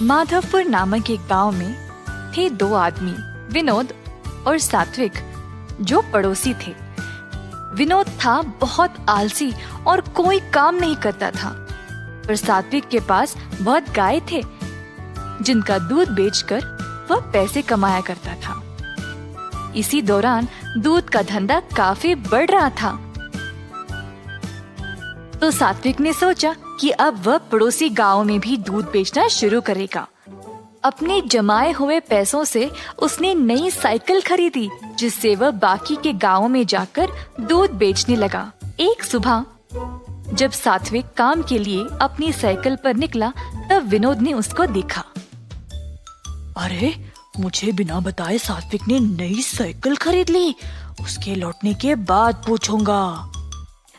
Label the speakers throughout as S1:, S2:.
S1: माधवपुर नामक एक गांव में थे दो आदमी, विनोद और सात्विक, जो पड़ोसी थे। विनोद था बहुत आलसी और कोई काम नहीं करता था, पर सात्विक के पास बहुत गाय थे, जिनका दूध बेचकर वह पैसे कमाया करता था। इसी दौरान दूध का धंधा काफी बढ़ रहा था, तो सात्विक ने सोचा कि अब वह पड़ोसी गांव में भी दूध बेचना शुरू करेगा। अपने जमाए हुए पैसों से उसने नई साइकिल खरीदी, जिससे वह बाकी के गांवों में जाकर दूध बेचने लगा। एक सुबह जब सात्विक काम के लिए अपनी साइकिल पर निकला, तब विनोद ने उसको देखा।
S2: अरे, मुझे बिना बताए सात्विक ने नई साइकिल खरीद ली। उसके लौटने के बाद पूछूंगा।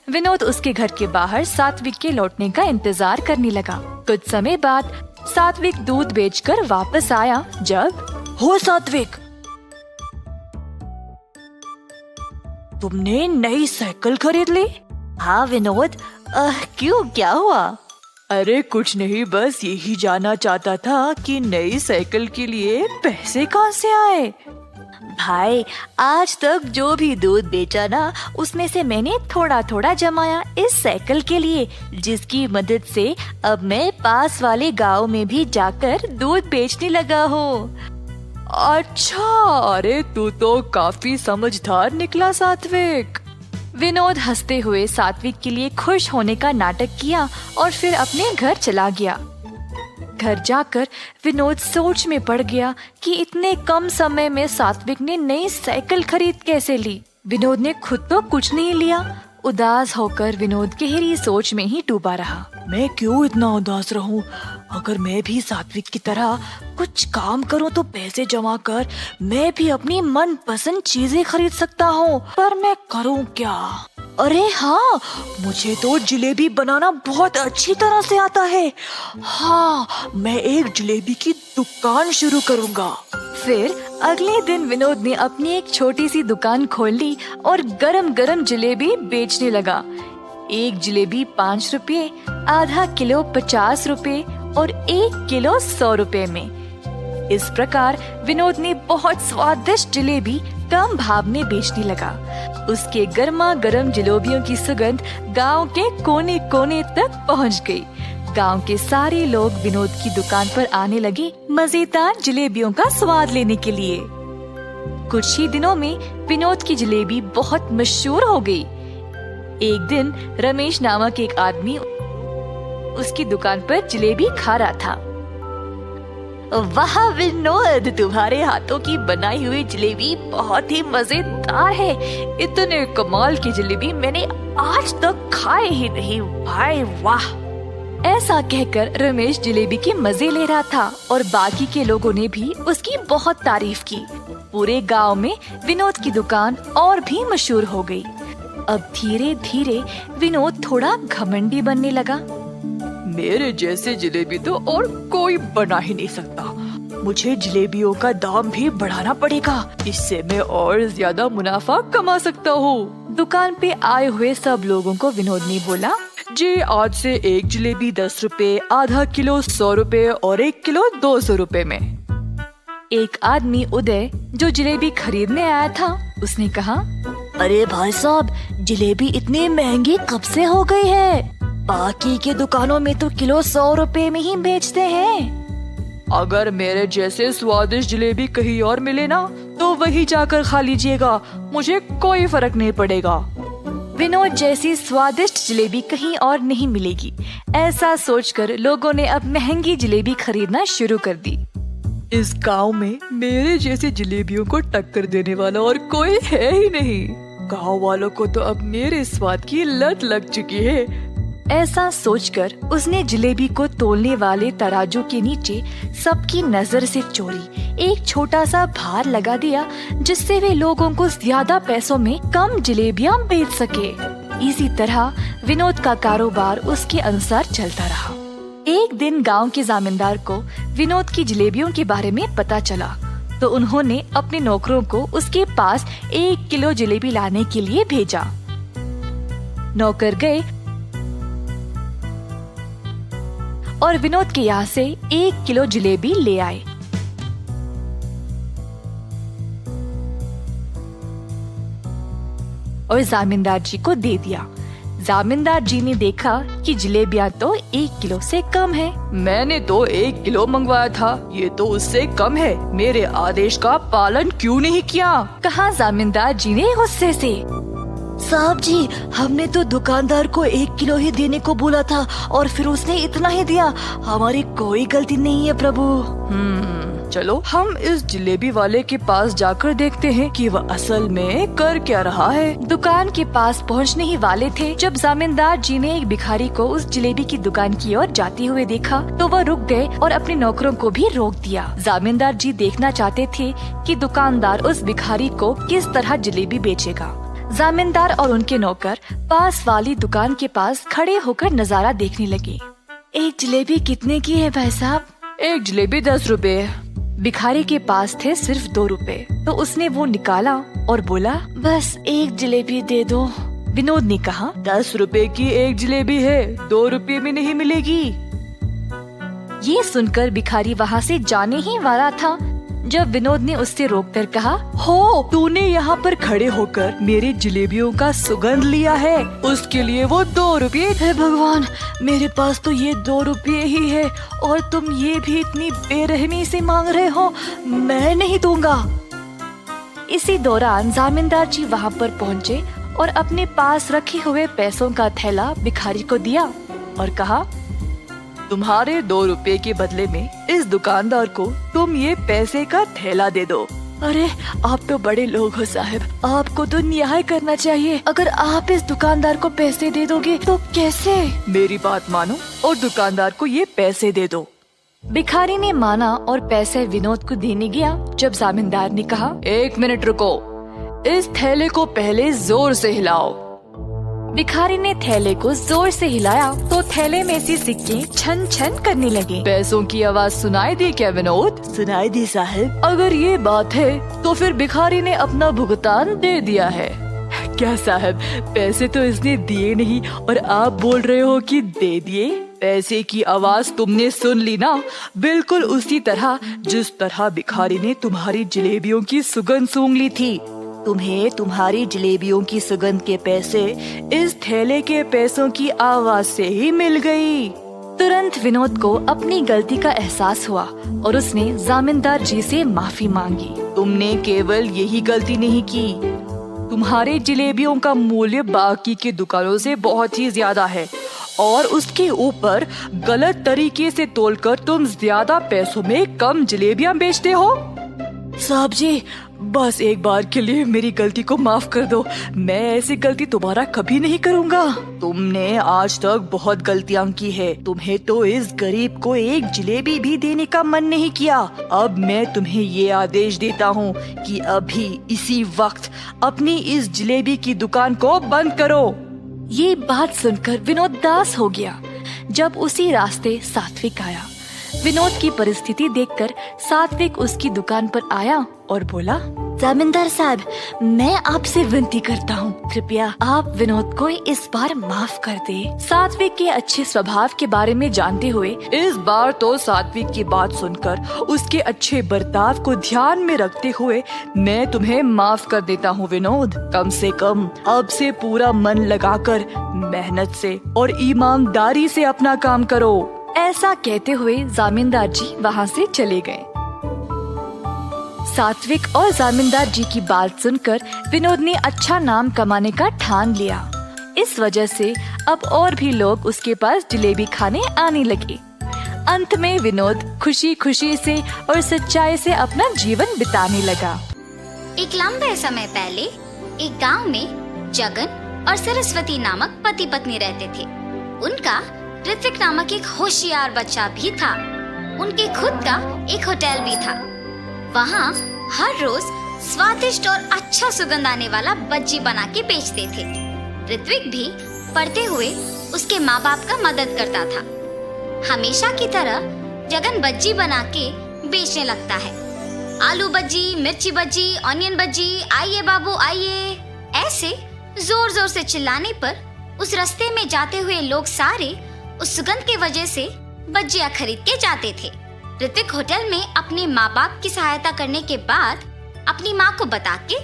S1: विनोद उसके घर के बाहर सात्विक के लौटने का इंतजार करने लगा। कुछ समय बाद सात्विक दूध बेचकर वापस आया। जब
S2: हो सात्विक, तुमने नई साइकिल खरीद ली?
S1: हाँ विनोद, क्यों, क्या हुआ?
S2: अरे कुछ नहीं, बस यही जानना चाहता था कि नई साइकिल के लिए पैसे कहाँ से आए।
S1: भाई, आज तक जो भी दूध बेचा ना, उसमें से मैंने थोड़ा थोड़ा जमाया इस साइकिल के लिए, जिसकी मदद से अब मैं पास वाले गांव में भी जाकर दूध बेचने लगा हूँ।
S2: अच्छा, अरे तू तो काफी समझदार निकला सात्विक।
S1: विनोद हंसते हुए सात्विक के लिए खुश होने का नाटक किया और फिर अपने घर चला गया। घर जाकर विनोद सोच में पड़ गया कि इतने कम समय में सात्विक ने नई साइकिल खरीद कैसे ली। विनोद ने खुद तो कुछ नहीं लिया। उदास होकर विनोद गहरी सोच में ही डूबा रहा।
S2: मैं क्यों इतना उदास रहूं? अगर मैं भी सात्विक की तरह कुछ काम करूं तो पैसे जमा कर मैं भी अपनी मनपसंद चीजें खरीद सकता हूं, पर मैं करूं क्या? अरे हाँ, मुझे तो जलेबी बनाना बहुत अच्छी तरह से आता है। हाँ, मैं एक जलेबी की दुकान शुरू करूंगा।
S1: फिर अगले दिन विनोद ने अपनी एक छोटी सी दुकान खोल ली और गरम गरम जलेबी बेचने लगा। एक जलेबी 5 रुपए, आधा किलो 50 रुपए और 1 किलो 100 रुपए में। इस प्रकार विनोद ने बहुत स्वादिष्ट जलेबी कम भाव में बेचने लगा। उसके गर्मा गर्म जलेबियों की सुगंध गांव के कोने कोने तक पहुंच गई। गांव के सारे लोग विनोद की दुकान पर आने लगे मजेदार जलेबियों का स्वाद लेने के लिए। कुछ ही दिनों में विनोद की जलेबी बहुत मशहूर हो गई। एक दिन रमेश नामक एक आदमी उसकी दुकान पर जलेबी खा रहा था। वाह विनोद, तुम्हारे हाथों की बनाई हुई जलेबी बहुत ही मजेदार है। इतने कमाल की जलेबी मैंने आज तक खाई ही नहीं। भाई वाह। ऐसा कहकर रमेश जलेबी के मजे ले रहा था और बाकी के लोगों ने भी उसकी बहुत तारीफ की। पूरे गांव में विनोद की दुकान और भी मशहूर हो गई। अब धीरे धीरे विनोद थोड़ा घमंडी बनने लगा।
S2: मेरे जैसे जलेबी तो और कोई बना ही नहीं सकता। मुझे जलेबियों का दाम भी बढ़ाना पड़ेगा, इससे मैं और ज्यादा मुनाफा कमा सकता हूँ।
S1: दुकान पे आए हुए सब लोगों को विनोद ने बोला,
S2: जी आज से एक जलेबी 10 रुपए, आधा किलो 100 रुपए और 1 किलो 200 रुपए में।
S1: एक आदमी उदय जो जलेबी खरीदने आया था, उसने कहा,
S2: अरे भाई साहब, जलेबी इतनी महंगी कब से हो गई है? बाकी के दुकानों में तो किलो 100 रुपए में ही बेचते हैं। अगर मेरे जैसे स्वादिष्ट जलेबी कहीं और मिले ना, तो वही जाकर खा लीजिएगा, मुझे कोई फर्क नहीं पड़ेगा।
S1: विनोद जैसी स्वादिष्ट जलेबी कहीं और नहीं मिलेगी, ऐसा सोचकर लोगों ने अब महंगी जलेबी खरीदना शुरू कर दी।
S2: इस गांव में मेरे जैसे जलेबियों को टक्कर देने वाला और कोई है ही नहीं। गांव वालों को तो अब मेरे स्वाद की लत लग चुकी है।
S1: ऐसा सोचकर उसने जलेबी को तोलने वाले तराजू के नीचे सबकी नजर से चोरी एक छोटा सा भार लगा दिया, जिससे वे लोगों को ज्यादा पैसों में कम जलेबियां बेच सके। इसी तरह विनोद का कारोबार उसके अनुसार चलता रहा। एक दिन गांव के जमींदार को विनोद की जलेबियों के बारे में पता चला, तो उन्होंने अपने नौकरों को उसके पास 1 किलो जलेबी लाने के लिए भेजा। नौकर गए और विनोद के यहाँ से 1 किलो जलेबी ले आए। और जामींदार जी को दे दिया। जामींदार जी ने देखा कि जलेबियाँ तो 1 किलो से कम है।
S2: मैंने तो 1 किलो मंगवाया था, ये तो उससे कम है। मेरे आदेश का पालन क्यों नहीं किया?
S1: कहा जामींदार जी ने गुस्से से।
S2: साहब जी, हमने तो दुकानदार को 1 किलो ही देने को बोला था और फिर उसने इतना ही दिया। हमारी कोई गलती नहीं है प्रभु। चलो हम इस जलेबी वाले के पास जाकर देखते हैं कि वह असल में कर क्या रहा है।
S1: दुकान के पास पहुंचने ही वाले थे जब जामींदार जी ने एक भिखारी को उस जलेबी की दुकान की ओर जाते हुए देखा तो वह रुक गए और अपने नौकरों को भी रोक दिया। जामींदार जी देखना चाहते थे कि दुकानदार उस भिखारी को किस तरह जलेबी बेचेगा। जामींदार और उनके नौकर पास वाली दुकान के पास खड़े होकर नजारा देखने लगे।
S2: एक जलेबी कितने की है भाई साहब?
S1: एक जलेबी 10 रुपए। भिखारी के पास थे सिर्फ 2 रुपए, तो उसने वो निकाला और बोला,
S2: बस एक जलेबी दे दो।
S1: विनोद ने कहा,
S2: 10 रुपए की एक जलेबी है, 2 रुपए में नहीं मिलेगी।
S1: ये सुनकर भिखारी वहाँ से जाने ही वाला था जब विनोद ने उससे रोककर कहा,
S2: हो, तूने यहाँ पर खड़े होकर मेरी जलेबियों का सुगंध लिया है, उसके लिए वो 2 रुपये। हे भगवान, मेरे पास तो ये 2 रुपये ही है और तुम ये भी इतनी बेरहमी से मांग रहे हो, मैं नहीं दूंगा।
S1: इसी दौरान जामींदार जी वहाँ पर पहुँचे और अपने पास रखे हुए पैसों का थैला भिखारी को दिया और कहा,
S2: तुम्हारे 2 रुपए के बदले में इस दुकानदार को तुम ये पैसे का थैला दे दो। अरे आप तो बड़े लोग हो साहब, आपको तो न्याय करना चाहिए। अगर आप इस दुकानदार को पैसे दे दोगे तो कैसे? मेरी बात मानो और दुकानदार को ये पैसे दे दो।
S1: भिखारी ने माना और पैसे विनोद को देने गया जब जामींदार ने कहा,
S2: 1 मिनट रुको, इस थैले को पहले जोर से हिलाओ।
S1: भिखारी ने थैले को जोर से हिलाया तो थैले में से सिक्के छन छन करने लगे।
S2: पैसों की आवाज सुनाई दी क्या विनोद? सुनाई दी साहब। अगर ये बात है तो फिर भिखारी ने अपना भुगतान दे दिया है। क्या साहब, पैसे तो इसने दिए नहीं और आप बोल रहे हो कि दे दिए? पैसे की आवाज तुमने सुन ली ना, बिल्कुल उसी तरह जिस तरह भिखारी ने तुम्हारी जलेबियों की सुगंध सूंघ ली थी। तुम्हें तुम्हारी जलेबियों की सुगंध के पैसे इस थैले के पैसों की आवाज से ही मिल गई।
S1: तुरंत विनोद को अपनी गलती का एहसास हुआ और उसने जामींदार जी से माफी मांगी।
S2: तुमने केवल यही गलती नहीं की, तुम्हारे जलेबियों का मूल्य बाकी की दुकानों से बहुत ही ज्यादा है और उसके ऊपर गलत तरीके से तोलकर तुम ज्यादा पैसों में कम जलेबियां बेचते हो। साहब जी, बस एक बार के लिए मेरी गलती को माफ कर दो, मैं ऐसी गलती दोबारा कभी नहीं करूँगा। तुमने आज तक बहुत गलतियाँ की है, तुम्हें तो इस गरीब को एक जलेबी भी देने का मन नहीं किया। अब मैं तुम्हें ये आदेश देता हूँ कि अभी इसी वक्त अपनी इस जलेबी की दुकान को बंद करो।
S1: ये बात सुनकर विनोद उदास हो गया। जब उसी रास्ते सात्विक आया, विनोद की परिस्थिति देखकर सात्विक उसकी दुकान पर आया और बोला,
S2: जामींदार साहब, मैं आपसे विनती करता हूँ, कृपया आप विनोद को इस बार माफ कर दे।
S1: सात्विक के अच्छे स्वभाव के बारे में जानते हुए
S2: इस बार तो सात्विक की बात सुनकर उसके अच्छे बर्ताव को ध्यान में रखते हुए मैं तुम्हें माफ कर देता हूँ विनोद। कम से कम अब से पूरा मन लगाकर मेहनत से और ईमानदारी से अपना काम करो।
S1: ऐसा कहते हुए जामींदार जी वहाँ से चले गए। सात्विक और जामींदार जी की बात सुनकर विनोद ने अच्छा नाम कमाने का ठान लिया। इस वजह से अब और भी लोग उसके पास जलेबी खाने आने लगे। अंत में विनोद खुशी खुशी से और सच्चाई से अपना जीवन बिताने लगा।
S3: एक लंबे समय पहले एक गांव में जगन और सरस्वती नामक पति पत्नी रहते थे। उनका ऋत्विक नामक एक होशियार बच्चा भी था। उनके खुद का एक होटल भी था। वहाँ हर रोज स्वादिष्ट और अच्छा सुगंध आने वाला बज्जी बना के बेचते थे। ऋत्विक भी पढ़ते हुए उसके माँ बाप का मदद करता था। हमेशा की तरह जगन बज्जी बना के बेचने लगता है। आलू बज्जी, मिर्ची बज्जी, ऑनियन बज्जी, आइए बाबू आइए। ऐसे जोर जोर से चिल्लाने पर उस रास्ते में जाते हुए लोग सारे उस सुगंध की वजह से भजिया खरीद के जाते थे। ऋत्विक होटल में अपने माँ बाप की सहायता करने के बाद अपनी माँ को बता के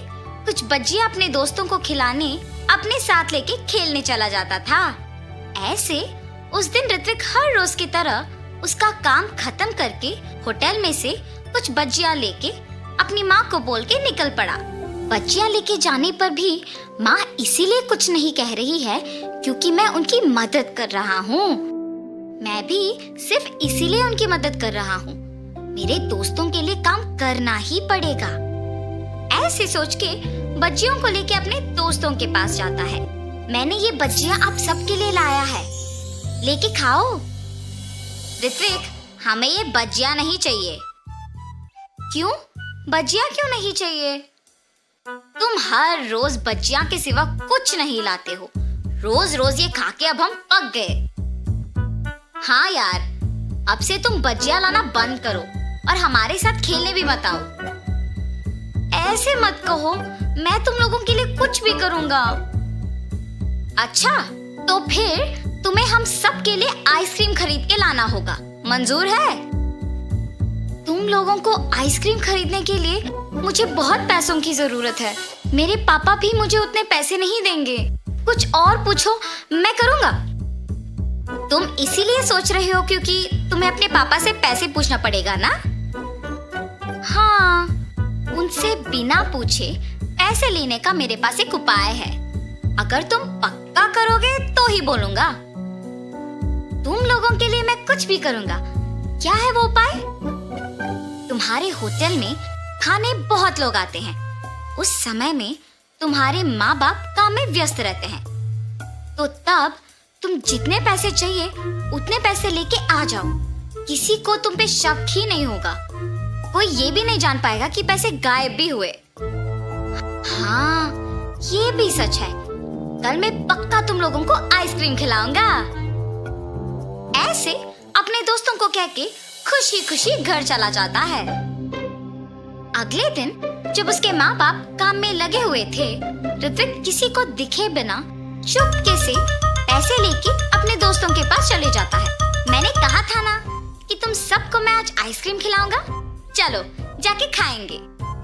S3: कुछ भजिया अपने दोस्तों को खिलाने अपने साथ लेके खेलने चला जाता था। ऐसे उस दिन ऋत्विक हर रोज की तरह उसका काम खत्म करके होटल में से कुछ भजिया लेके अपनी माँ को बोल के निकल पड़ा। भजिया लेके जाने पर भी माँ इसीलिए कुछ नहीं कह रही है क्योंकि मैं उनकी मदद कर रहा हूँ। मैं भी सिर्फ इसीलिए उनकी मदद कर रहा हूँ। मेरे दोस्तों के लिए काम करना ही पड़ेगा। ऐसे सोच के भजियों को लेके अपने दोस्तों के पास जाता है। मैंने ये भजिया आप सबके लिए लाया है, लेके खाओ। ऋत्विक, हमें ये भजिया नहीं चाहिए। क्यों? भजिया क्यों नहीं चाहिए? तुम हर रोज भजिया के सिवा कुछ नहीं लाते हो। रोज रोज ये खा के अब हम पक गए। हाँ यार, अब से तुम भजिया लाना बंद करो और हमारे साथ खेलने भी मत आओ। ऐसे मत कहो, मैं तुम लोगों के लिए कुछ भी करूंगा। अच्छा, तो फिर तुम्हें हम सब के लिए आइसक्रीम खरीद के लाना होगा। मंजूर है? तुम लोगों को आइसक्रीम खरीदने के लिए मुझे बहुत पैसों की जरूरत है। मेरे पापा भी मुझे उतने पैसे नहीं देंगे। कुछ और पूछो, मैं करूंगा। तुम इसीलिए सोच रहे हो क्योंकि तुम्हें अपने पापा से पैसे पूछना पड़ेगा ना? हाँ, उनसे बिना पूछे पैसे लेने का मेरे पास एक उपाय है। अगर तुम पक्का करोगे तो ही बोलूंगा। तुम लोगों के लिए मैं कुछ भी करूंगा। क्या है वो उपाय? तुम्हारे होटल में खाने बहुत लोग आते हैं। उस समय में तुम्हारे माँ बाप काम में व्यस्त रहते हैं, तो तब तुम जितने पैसे चाहिए उतने पैसे लेके आ जाओ। किसी को तुम पे शक ही नहीं होगा। कोई ये भी नहीं जान पाएगा कि पैसे गायब भी हुए। हाँ, ये भी सच है। कल मैं पक्का तुम लोगों को आइसक्रीम खिलाऊंगा। ऐसे अपने दोस्तों को कह के खुशी खुशी घर चला जाता है। अगले दिन जब उसके माँ बाप काम में लगे हुए थे, ऋत्विक किसी को दिखे बिना चुपके से पैसे लेके अपने दोस्तों के पास चले जाता है। मैंने कहा था ना कि तुम सबको मैं आज आइसक्रीम खिलाऊंगा। चलो जाके खाएंगे।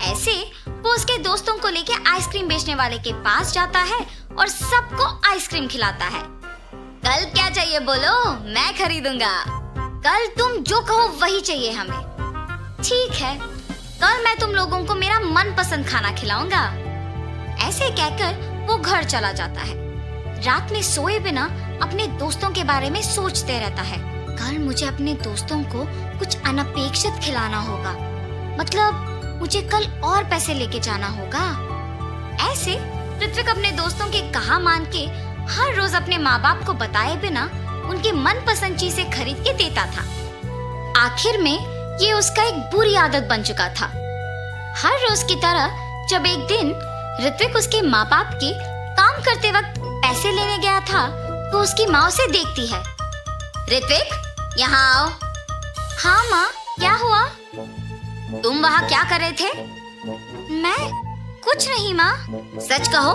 S3: ऐसे वो उसके दोस्तों को लेके आइसक्रीम बेचने वाले के पास जाता है और सबको आइसक्रीम खिलाता है। कल क्या चाहिए बोलो, मैं खरीदूंगा। कल तुम जो कहो वही चाहिए हमें। ठीक है, कल मैं तुम लोगों को मेरा मनपसंद खाना खिलाऊंगा। ऐसे कहकर वो घर चला जाता है। रात में सोए बिना अपने दोस्तों के बारे में सोचते रहता है। कल मुझे अपने दोस्तों को कुछ अनपेक्षित खिलाना होगा। मतलब मुझे कल और पैसे लेके जाना होगा। ऐसे ऋत्विक अपने दोस्तों के कहा मान के हर रोज अपने माँ बाप को बताए बिना उनकी मनपसंद चीजें खरीद के देता था। आखिर में ये उसका एक बुरी आदत बन चुका था। हर रोज की तरह जब एक दिन ऋत्विक उसके माँ बाप के काम करते वक्त पैसे लेने गया था, तो उसकी माँ उसे देखती है। ऋत्विक, यहाँ आओ। हाँ माँ, क्या हुआ? तुम वहाँ क्या कर रहे थे? मैं कुछ नहीं माँ। सच कहो,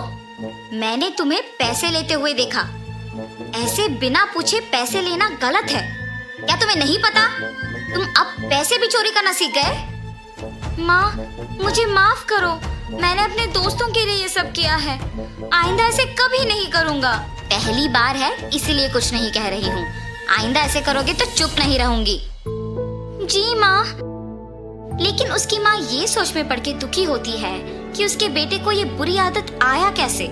S3: मैंने तुम्हें पैसे लेते हुए देखा। ऐसे बिना पूछे पैसे लेना गलत है। क्या तुम्हें नहीं पता? तुम अब पैसे भी चोरी करना सीख गए। माँ, मुझे माफ करो। मैंने अपने दोस्तों के लिए ये सब किया है। आइंदा ऐसे कभी नहीं करूँगा। पहली बार है इसलिए कुछ नहीं कह रही हूँ। आइंदा ऐसे करोगे तो चुप नहीं रहूंगी। जी माँ। लेकिन उसकी माँ ये सोच में पड़ के दुखी होती है कि उसके बेटे को ये बुरी आदत आया कैसे।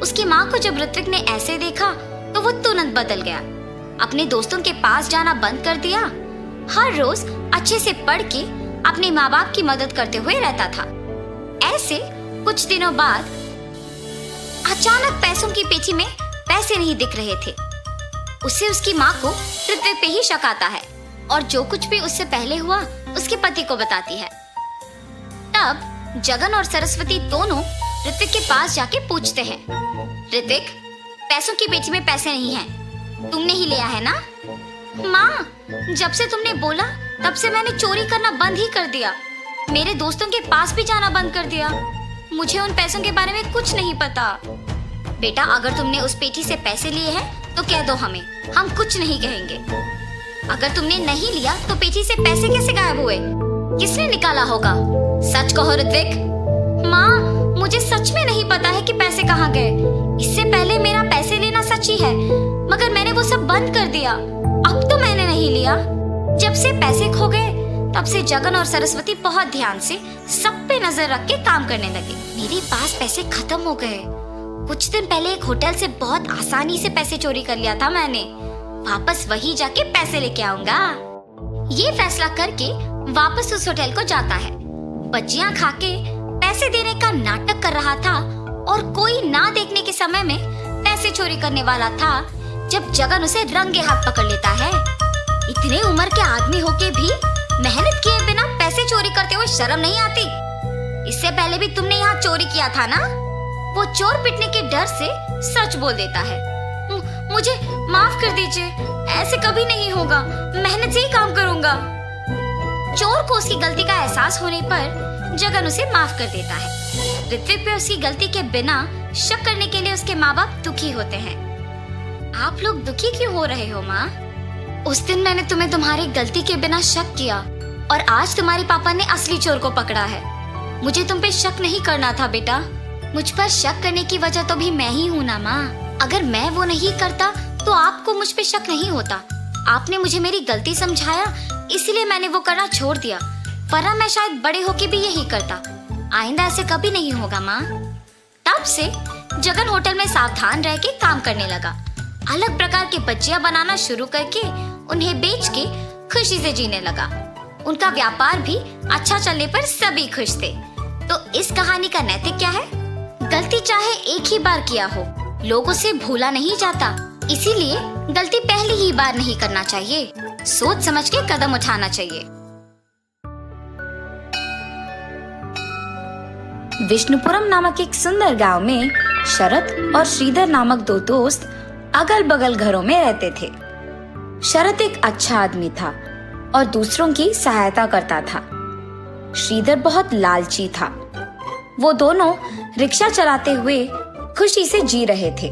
S3: उसकी माँ को जब ऋत्विक ने ऐसे देखा तो वो तुरंत बदल गया। अपने दोस्तों के पास जाना बंद कर दिया। हर रोज अच्छे से पढ़ के अपने माँ बाप की मदद करते हुए रहता था। ऐसे कुछ दिनों बाद अचानक पैसों की पेटी में पैसे नहीं दिख रहे थे। उससे उसकी माँ को ऋत्विक पे ही शक आता है और जो कुछ भी उससे पहले हुआ उसके पति को बताती है। तब जगन और सरस्वती दोनों ऋत्विक के पास जाके पूछते हैं, ऋत्विक, पैसों की पेटी में पैसे नहीं हैं, तुमने ही लिया है ना? माँ, जब से तुमने बोला तब से मैंने चोरी करना बंद ही कर दिया। मेरे दोस्तों के पास भी जाना बंद कर दिया। मुझे उन पैसों के बारे में कुछ नहीं पता। बेटा, अगर तुमने उस पेटी से पैसे लिए हैं तो कह दो हमें, हम कुछ नहीं कहेंगे। अगर तुमने नहीं लिया तो पेटी से पैसे कैसे गायब हुए? किसने निकाला होगा? सच कहो ऋत्विक। माँ, मुझे सच में नहीं पता है कि पैसे कहाँ गए। इससे पहले मेरा पैसे लेना सच ही है, मगर मैंने वो सब बंद कर दिया। अब तो मैंने नहीं लिया। जब से पैसे खो गए तब से जगन और सरस्वती बहुत ध्यान से सब पे नजर रख के काम करने लगे। मेरे पास पैसे खत्म हो गए। कुछ दिन पहले एक होटल से बहुत आसानी से पैसे चोरी कर लिया था मैंने। वापस वही जाके पैसे लेके आऊंगा। ये फैसला करके वापस उस होटल को जाता है। बच्चियां खा के पैसे देने का नाटक कर रहा था और कोई ना देखने के समय में पैसे चोरी करने वाला था जब जगन उसे रंगे हाथ पकड़ लेता है। इतने उम्र के आदमी होके भी मेहनत किए बिना पैसे चोरी करते हुए शर्म नहीं आती? इससे पहले भी तुमने यहाँ चोरी किया था ना? वो चोर पिटने के डर से सच बोल देता है। मुझे माफ कर दीजिए, ऐसे कभी नहीं होगा, मेहनत से ही काम करूंगा। चोर को उसकी गलती का एहसास होने पर जगन उसे माफ कर देता है। ऋत्विक पे उसकी गलती के बिना शक करने के लिए उसके माँ बाप दुखी होते हैं। आप लोग दुखी क्यों हो रहे हो माँ? उस दिन मैंने तुम्हें तुम्हारी गलती के बिना शक किया और आज तुम्हारे पापा ने असली चोर को पकड़ा है। मुझे तुम पे शक नहीं करना था बेटा। मुझ पर शक करने की वजह तो भी मैं ही हूँ ना माँ। अगर मैं वो नहीं करता तो आपको मुझ पे शक नहीं होता। आपने मुझे मेरी गलती समझाया, इसलिए मैंने वो करना छोड़ दिया, वरना मैं शायद बड़े होके भी यही करता। आइंदा ऐसे कभी नहीं होगा माँ। तब से जगन होटल में सावधान रह के काम करने लगा। अलग प्रकार के बच्चियां बनाना शुरू करके उन्हें बेच के खुशी से जीने लगा। उनका व्यापार भी अच्छा चलने पर सभी खुश थे। तो इस कहानी का नैतिक क्या है? गलती चाहे एक ही बार किया हो, लोगों से भूला नहीं जाता। इसीलिए गलती पहली ही बार नहीं करना चाहिए, सोच समझ के कदम उठाना चाहिए। विष्णुपुरम नामक एक सुंदर गांव में शरत और श्रीधर नामक दो दोस्त अगल बगल घरों में रहते थे। शरत एक अच्छा आदमी था और दूसरों की सहायता करता था। श्रीधर बहुत लालची था। वो दोनों रिक्शा चलाते हुए खुशी से जी रहे थे।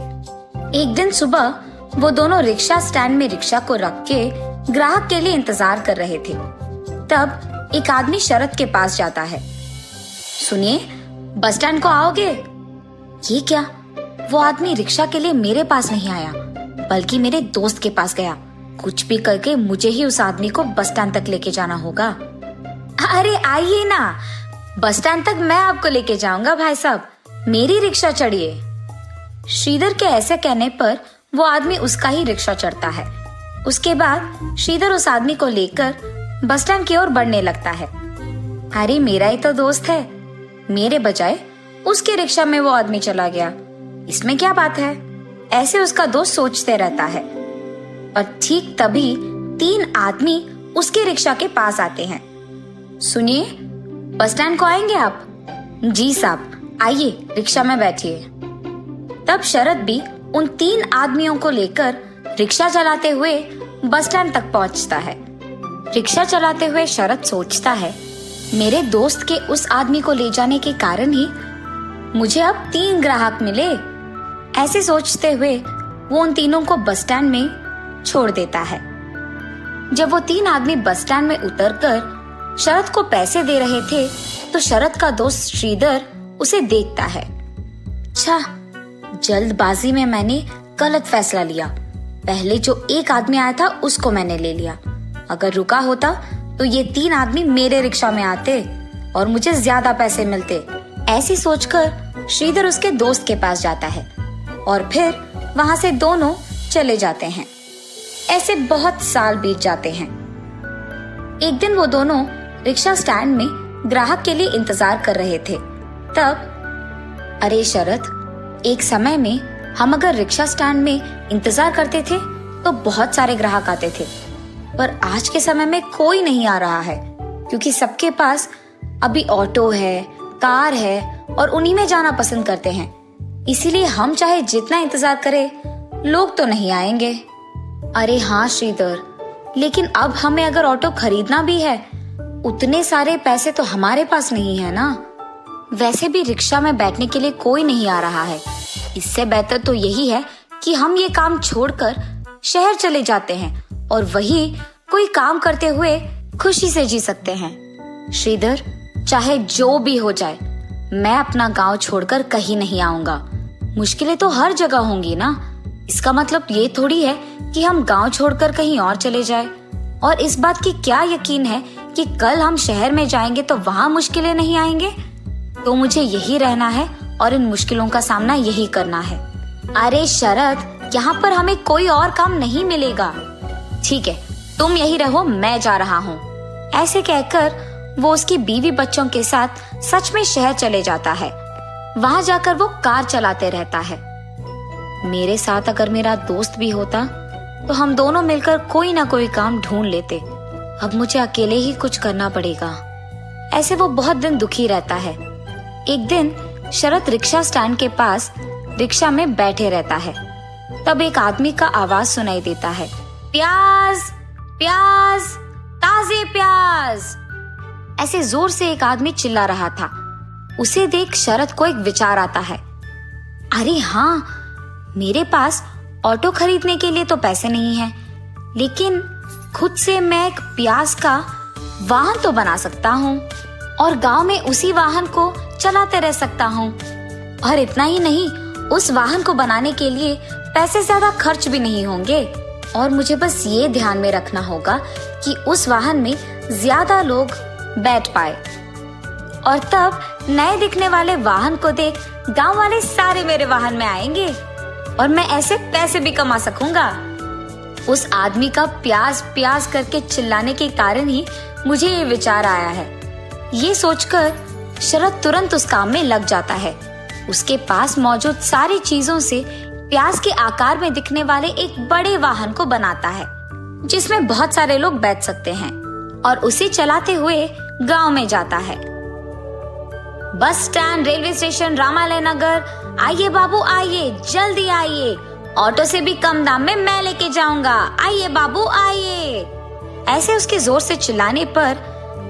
S3: एक दिन सुबह वो दोनों रिक्शा स्टैंड में रिक्शा को रख के ग्राहक के लिए इंतजार कर रहे थे। तब एक आदमी शरत के पास जाता है। सुनिए, बस स्टैंड को आओगे? ये क्या? वो आदमी रिक्शा के लिए मेरे पास नहीं आया, बल्कि मेरे दोस्त के पास गया। कुछ भी करके मुझे ही उस आदमी को बस स्टैंड तक लेके जाना होगा। अरे आइए ना, बस स्टैंड तक मैं आपको लेके जाऊंगा भाई साहब, मेरी रिक्शा चढ़िए। श्रीधर के ऐसे कहने पर वो आदमी उसका ही रिक्शा चढ़ता है। उसके बाद श्रीधर उस आदमी को लेकर बस स्टैंड की ओर बढ़ने लगता है। अरे मेरा ही तो दोस्त है, मेरे बजाय उसके रिक्शा में वो आदमी चला गया, इसमें क्या बात है? ऐसे उसका दोस्त सोचते रहता है। और ठीक तभी 3 आदमी उसके रिक्शा के पास आते हैं। सुनिए, बस स्टैंड को आएंगे आप? जी साहब, आइए रिक्शा में बैठिए। तब शरत भी उन 3 आदमियों को लेकर रिक्शा चलाते हुए बस स्टैंड तक पहुंचता है। रिक्शा चलाते हुए शरत सोचता है, मेरे दोस्त के उस आदमी को ले जाने के कारण ही मुझे अब 3 ग्राहक मिले। ऐसे सोचते हुए वो उन तीनों को बस स्टैंड में छोड़ देता है। जब वो 3 आदमी बस स्टैंड में उतरकर शरत को पैसे दे रहे थे तो शरत का दोस्त श्रीधर उसे देखता है। अच्छा, जल्दबाजी में मैंने गलत फैसला लिया। पहले जो एक आदमी आया था उसको मैंने ले लिया। अगर रुका होता तो ये 3 आदमी मेरे रिक्शा में आते और मुझे ज्यादा पैसे मिलते। ऐसी सोचकर श्रीधर उसके दोस्त के पास जाता है और फिर वहां से दोनों चले जाते हैं। ऐसे बहुत साल बीत जाते हैं। एक दिन वो दोनों रिक्शा स्टैंड में ग्राहक के लिए इंतजार कर रहे थे। तब, अरे शरत, एक समय में हम अगर रिक्शा स्टैंड में इंतजार करते थे तो बहुत सारे ग्राहक आते थे, पर आज के समय में कोई नहीं आ रहा है क्योंकि सबके पास अभी ऑटो है, कार है और उन्हीं में जाना पसंद करते हैं। इसीलिए हम चाहे जितना इंतजार करें, लोग तो नहीं आएंगे। अरे हाँ श्रीधर, लेकिन अब हमें अगर ऑटो खरीदना भी है, उतने सारे पैसे तो हमारे पास नहीं है ना। वैसे भी रिक्शा में बैठने के लिए कोई नहीं आ रहा है। इससे बेहतर तो यही है कि हम ये काम छोड़कर शहर चले जाते हैं और वही कोई काम करते हुए खुशी से जी सकते हैं। श्रीधर, चाहे जो भी हो जाए, मैं अपना गांव छोड़कर कहीं नहीं आऊंगा। मुश्किलें तो हर जगह होंगी ना, इसका मतलब ये थोड़ी है कि हम गांव छोड़कर कहीं और चले जाए। और इस बात की क्या यकीन है कि कल हम शहर में जाएंगे तो वहाँ मुश्किलें नहीं आएंगे। तो मुझे यही रहना है और इन मुश्किलों का सामना यही करना है। अरे शरद, यहाँ पर हमें कोई और काम नहीं मिलेगा। ठीक है, तुम यही रहो, मैं जा रहा हूँ। ऐसे कहकर वो उसकी बीवी बच्चों के साथ सच में शहर चले जाता है। वहाँ जाकर वो कार चलाते रहता है। मेरे साथ अगर मेरा दोस्त भी होता तो हम दोनों मिलकर कोई ना कोई काम ढूंढ लेते। अब मुझे अकेले ही कुछ करना पड़ेगा। ऐसे वो बहुत दिन दुखी रहता है। एक दिन शरद रिक्शा स्टैंड के पास रिक्शा में बैठे रहता है। तब एक आदमी का आवाज सुनाई देता है, प्याज, प्याज, ताजे प्याज। ऐसे जोर से एक आदमी चिल्ला रहा था। उसे देख शरद को एक विचार आता है, अरे हाँ, मेरे पास ऑटो खरीदने के लिए तो पैसे नहीं है, लेकिन खुद से मैं एक प्याज का वाहन तो बना सकता हूँ और गांव में उसी वाहन को चलाते रह सकता हूँ। और इतना ही नहीं, उस वाहन को बनाने के लिए पैसे ज्यादा खर्च भी नहीं होंगे और मुझे बस ये ध्यान में रखना होगा कि उस वाहन में ज्यादा लोग बैठ पाए। और तब नए दिखने वाले वाहन को देख गांव वाले सारे मेरे वाहन में आएंगे और मैं ऐसे पैसे भी कमा सकूंगा। उस आदमी का प्याज प्याज करके चिल्लाने के कारण ही मुझे ये विचार आया है। ये सोचकर शरद तुरंत उस काम में लग जाता है। उसके पास मौजूद सारी चीजों से प्याज के आकार में दिखने वाले एक बड़े वाहन को बनाता है जिसमें बहुत सारे लोग बैठ सकते हैं और उसे चलाते हुए गांव में जाता है। Bus stand, railway station, Ramalaya नगर, आइए बाबू आइए, जल्दी आइए, ऑटो से भी कम दाम में मैं लेके जाऊंगा, आइए बाबू आइए। ऐसे उसके जोर से चिल्लाने पर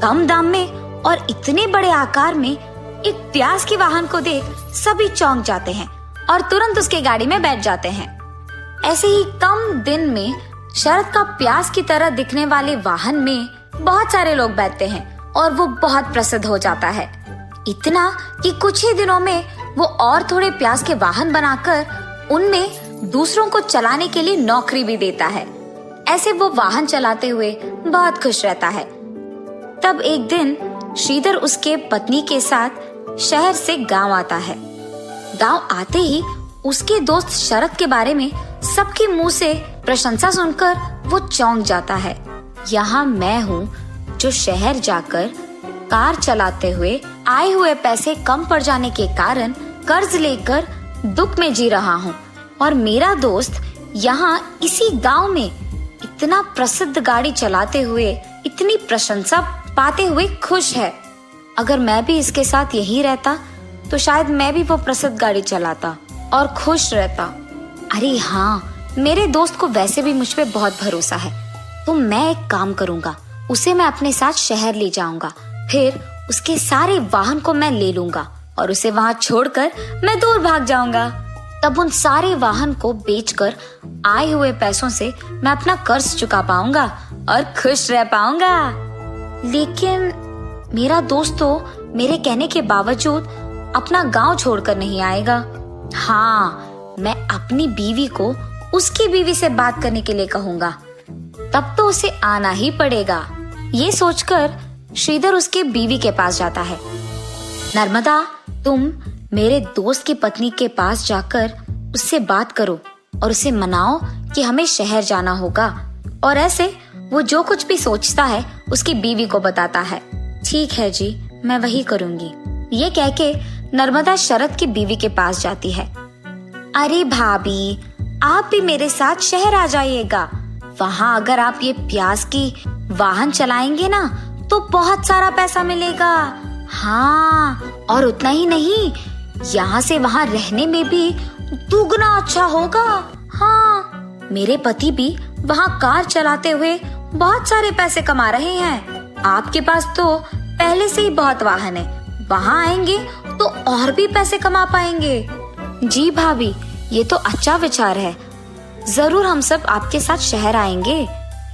S3: कम दाम में और इतने बड़े आकार में एक प्याज के वाहन को देख सभी चौंक जाते हैं और तुरंत उसके गाड़ी में बैठ जाते हैं। ऐसे ही कम दिन में शरद का प्याज की तरह दिखने वाले वाहन में बहुत सारे लोग बैठते हैं और वो बहुत प्रसिद्ध हो जाता है। इतना कि कुछ ही दिनों में वो और थोड़े प्याज के वाहन बनाकर उनमें दूसरों को चलाने के लिए नौकरी भी देता है। ऐसे वो वाहन चलाते हुए बहुत खुश रहता है। तब एक दिन श्रीधर उसके पत्नी के साथ शहर से गांव आता है। गांव आते ही उसके दोस्त शरद के बारे में सबके मुंह से प्रशंसा सुनकर वो चौंक जाता है। यहाँ मैं हूँ जो शहर जाकर कार चलाते हुए आए हुए पैसे कम पड़ जाने के कारण कर्ज लेकर दुख में जी रहा हूँ और मेरा दोस्त यहाँ इसी गांव में इतना प्रसिद्ध गाड़ी चलाते हुए इतनी प्रशंसा पाते हुए खुश है। अगर मैं भी इसके साथ यही रहता तो शायद मैं भी वो प्रसिद्ध गाड़ी चलाता और खुश रहता। अरे हाँ, मेरे दोस्त को वैसे भी मुझ पे बहुत भरोसा है, तो मैं एक काम करूँगा, उसे मैं अपने साथ शहर ले जाऊंगा, फिर उसके सारे वाहन को मैं ले लूंगा और उसे वहाँ छोड़कर मैं दूर भाग जाऊंगा। तब उन सारे वाहन को बेचकर आए हुए पैसों से मैं अपना कर्ज चुका पाऊंगा और खुश रह पाऊंगा। लेकिन मेरा दोस्त तो मेरे कहने के बावजूद अपना गांव छोड़कर नहीं आएगा। हाँ, मैं अपनी बीवी को उसकी बीवी से बात करने के लिए कहूंगा, तब तो उसे आना ही पड़ेगा। ये सोचकर श्रीधर उसके बीवी के पास जाता है। नर्मदा, तुम मेरे दोस्त की पत्नी के पास जाकर उससे बात करो और उसे मनाओ कि हमें शहर जाना होगा। और ऐसे वो जो कुछ भी सोचता है उसकी बीवी को बताता है। ठीक है जी, मैं वही करूंगी। ये कह के नर्मदा शरद की बीवी के पास जाती है। अरे भाभी, आप भी मेरे साथ शहर आ जाइएगा। वहाँ अगर आप ये प्याज की वाहन चलाएंगे ना तो बहुत सारा पैसा मिलेगा। हाँ, और उतना ही नहीं, यहाँ से वहाँ रहने में भी दुगना अच्छा होगा। हाँ, मेरे पति भी वहाँ कार चलाते हुए बहुत सारे पैसे कमा रहे हैं। आपके पास तो पहले से ही बहुत वाहन है, वहाँ आएंगे तो और भी पैसे कमा पाएंगे। जी भाभी, ये तो अच्छा विचार है, जरूर हम सब आपके साथ शहर आएंगे।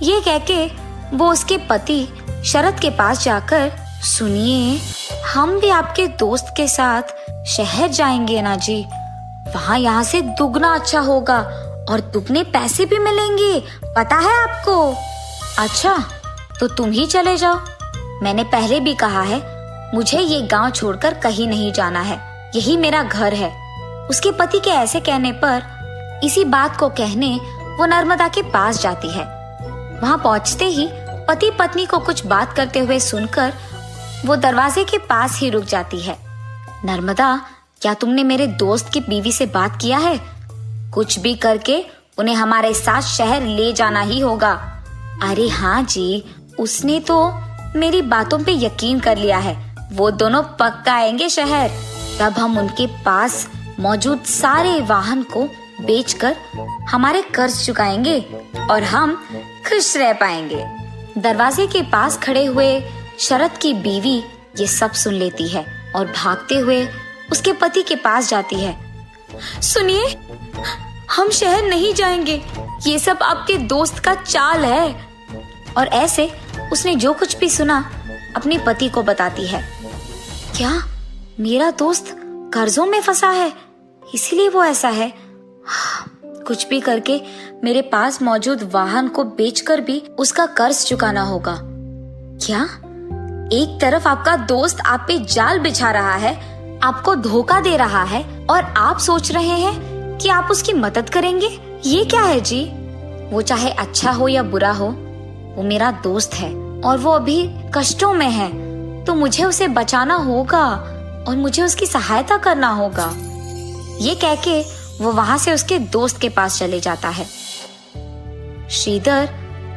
S3: ये कह के वो उसके पति शरद के पास जाकर, सुनिए, हम भी आपके दोस्त के साथ शहर जाएंगे ना जी। वहाँ यहाँ से दुगना अच्छा होगा और दुगने पैसे भी मिलेंगे, पता है आपको। अच्छा, तो तुम ही चले जाओ। मैंने पहले भी कहा है, मुझे ये गांव छोड़कर कहीं नहीं जाना है, यही मेरा घर है। उसके पति के ऐसे कहने पर इसी बात को कहने वो नर्मदा के पास जाती है। वहां पहुंचते ही पति पत्नी को कुछ बात करते हुए सुनकर वो दरवाजे के पास ही रुक जाती है। नर्मदा, क्या तुमने मेरे दोस्त की बीवी से बात किया है? कुछ भी करके उन्हें हमारे साथ शहर ले जाना ही होगा। अरे हाँ जी, उसने तो मेरी बातों पे यकीन कर लिया है। वो दोनों पक्का आएंगे शहर। तब हम उनके पास मौजूद सारे वाहन को बेचकर हमारे कर्ज चुकाएंगे और हम खुश रह पाएंगे। दरवाजे के पास खड़े हुए शरद की बीवी ये सब सुन लेती है और भागते हुए उसके पति के पास जाती है। सुनिए, हम शहर नहीं जाएंगे, ये सब आपके दोस्त का चाल है। और ऐसे उसने जो कुछ भी सुना अपने पति को बताती है। क्या मेरा दोस्त कर्जों में फंसा है, इसीलिए वो ऐसा है? कुछ भी करके मेरे पास मौजूद वाहन को बेचकर भी उसका कर्ज चुकाना होगा। क्या एक तरफ आपका दोस्त आप पे जाल बिछा रहा है, आपको धोखा दे रहा है, और आप सोच रहे हैं कि आप उसकी मदद करेंगे? ये क्या है जी? वो चाहे अच्छा हो या बुरा हो, वो मेरा दोस्त है और वो अभी कष्टों में है, तो मुझे उसे बचाना होगा और मुझे उसकी सहायता करना होगा। ये कह के वो वहां से उसके दोस्त के पास चले जाता है। श्रीधर,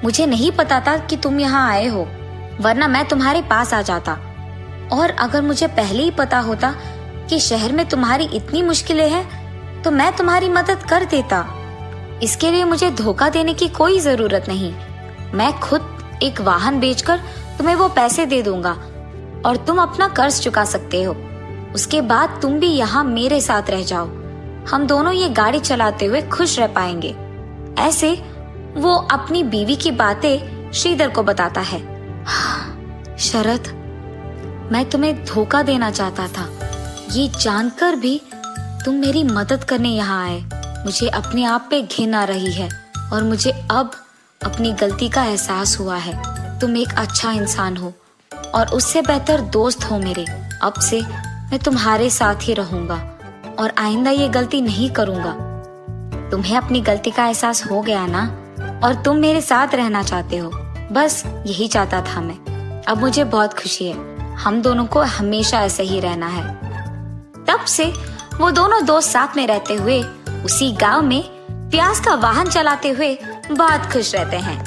S3: मुझे नहीं पता था कि तुम यहाँ आए हो, वरना मैं तुम्हारे पास आ जाता। और अगर मुझे पहले ही पता होता कि शहर में तुम्हारी इतनी मुश्किलें हैं, तो मैं तुम्हारी मदद कर देता। इसके लिए मुझे धोखा देने की कोई जरूरत नहीं। मैं खुद एक वाहन बेचकर तुम्हें वो पैसे दे दूंगा और तुम अपना कर्ज चुका सकते हो। उसके बाद तुम भी यहाँ मेरे साथ रह जाओ, हम दोनों ये गाड़ी चलाते हुए खुश रह पाएंगे। ऐसे वो अपनी बीवी की बातें श्रीधर को बताता है। शरद, मैं तुम्हें धोखा देना चाहता था, ये जानकर भी तुम मेरी मदद करने यहाँ आए। मुझे अपने आप पे घिन आ रही है और मुझे अब अपनी गलती का एहसास हुआ है। तुम एक अच्छा इंसान हो और उससे बेहतर दोस्त हो मेरे। अब से मैं तुम्हारे साथ ही रहूंगा और आइंदा ये गलती नहीं करूंगा। तुम्हें अपनी गलती का एहसास हो गया ना, और तुम मेरे साथ रहना चाहते हो। बस यही चाहता था मैं। अब मुझे बहुत खुशी है, हम दोनों को हमेशा ऐसे ही रहना है। तब से वो दोनों दोस्त साथ में रहते हुए उसी गांव में प्याज का वाहन चलाते हुए बहुत खुश रहते हैं।